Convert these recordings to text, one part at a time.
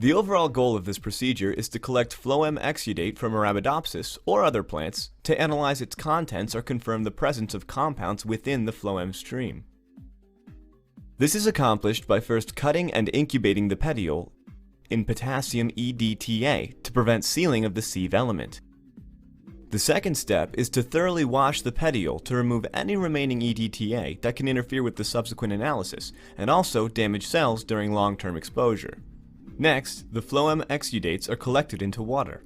The overall goal of this procedure is to collect phloem exudate from Arabidopsis or other plants to analyze its contents or confirm the presence of compounds within the phloem stream. This is accomplished by first cutting and incubating the petiole in potassium EDTA to prevent sealing of the sieve element. The second step is to thoroughly wash the petiole to remove any remaining EDTA that can interfere with the subsequent analysis and also damage cells during long-term exposure. Next, the phloem exudates are collected into water.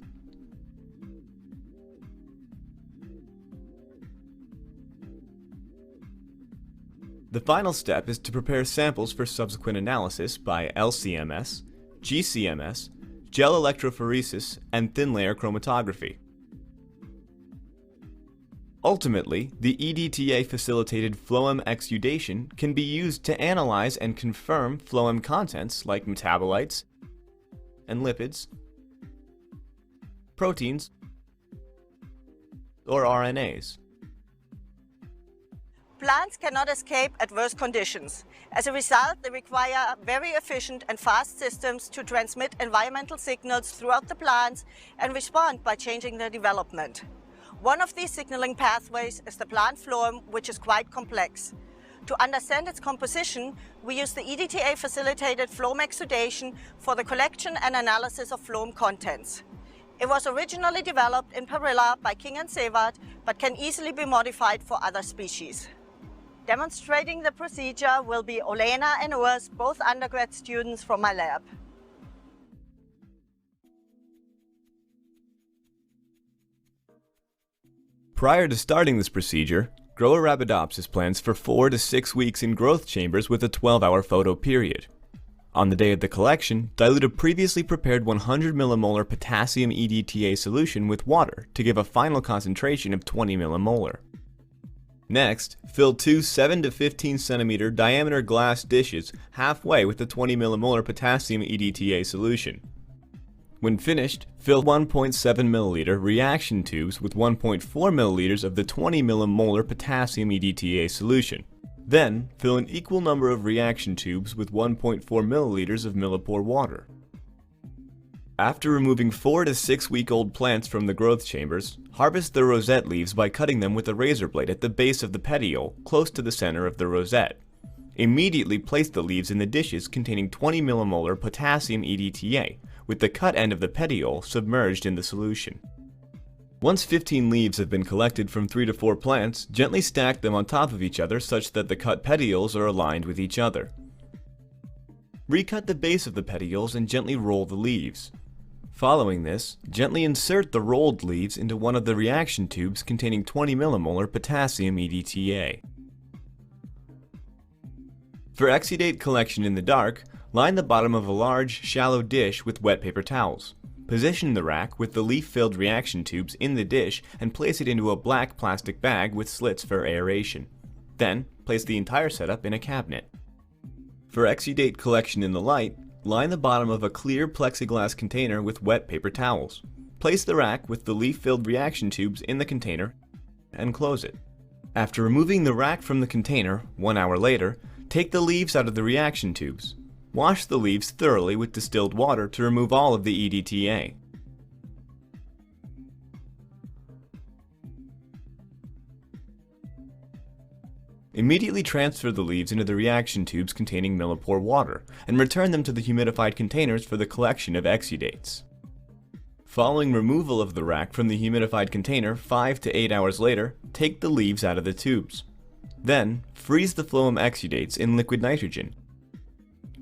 The final step is to prepare samples for subsequent analysis by LCMS, GCMS, gel electrophoresis, and thin layer chromatography. Ultimately, the EDTA-facilitated phloem exudation can be used to analyze and confirm phloem contents like metabolites and lipids, proteins, or RNAs. Plants cannot escape adverse conditions. As a result, they require very efficient and fast systems to transmit environmental signals throughout the plants and respond by changing their development. One of these signaling pathways is the plant phloem, which is quite complex. To understand its composition, we use the EDTA-facilitated phloem exudation for the collection and analysis of phloem contents. It was originally developed in Parilla by King and Seward, but can easily be modified for other species. Demonstrating the procedure will be Olena and Urs, both undergrad students from my lab. Prior to starting this procedure, grow Arabidopsis plants for 4 to 6 weeks in growth chambers with a 12-hour photo period. On the day of the collection, dilute a previously prepared 100 millimolar potassium EDTA solution with water to give a final concentration of 20 millimolar. Next, fill 2 7 to 15 centimeter diameter glass dishes halfway with the 20 millimolar potassium EDTA solution. When finished, fill 1.7 milliliter reaction tubes with 1.4 milliliters of the 20 millimolar potassium EDTA solution. Then, fill an equal number of reaction tubes with 1.4 milliliters of millipore water. After removing 4 to 6 week old plants from the growth chambers, harvest the rosette leaves by cutting them with a razor blade at the base of the petiole, close to the center of the rosette. Immediately place the leaves in the dishes containing 20 millimolar potassium EDTA, with the cut end of the petiole submerged in the solution. Once 15 leaves have been collected from 3 to 4 plants, gently stack them on top of each other such that the cut petioles are aligned with each other. Recut the base of the petioles and gently roll the leaves. Following this, gently insert the rolled leaves into one of the reaction tubes containing 20 millimolar potassium EDTA. For exudate collection in the dark, line the bottom of a large, shallow dish with wet paper towels. Position the rack with the leaf-filled reaction tubes in the dish and place it into a black plastic bag with slits for aeration. Then, place the entire setup in a cabinet. For exudate collection in the light, line the bottom of a clear plexiglass container with wet paper towels. Place the rack with the leaf-filled reaction tubes in the container and close it. After removing the rack from the container, 1 hour later, take the leaves out of the reaction tubes. Wash the leaves thoroughly with distilled water to remove all of the EDTA. Immediately transfer the leaves into the reaction tubes containing millipore water and return them to the humidified containers for the collection of exudates. Following removal of the rack from the humidified container 5 to 8 hours later, take the leaves out of the tubes. Then, freeze the phloem exudates in liquid nitrogen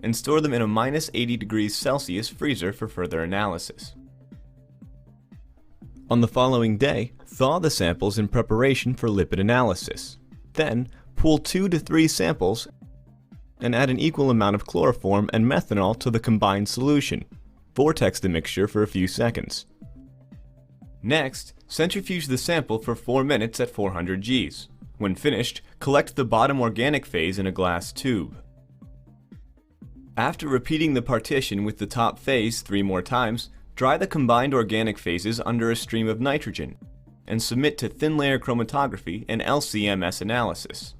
and store them in a -80 degrees Celsius freezer for further analysis. On the following day, thaw the samples in preparation for lipid analysis. Then, pool 2 to 3 samples and add an equal amount of chloroform and methanol to the combined solution. Vortex the mixture for a few seconds. Next, centrifuge the sample for 4 minutes at 400 Gs. When finished, collect the bottom organic phase in a glass tube. After repeating the partition with the top phase 3 more times, dry the combined organic phases under a stream of nitrogen and submit to thin layer chromatography and LCMS analysis.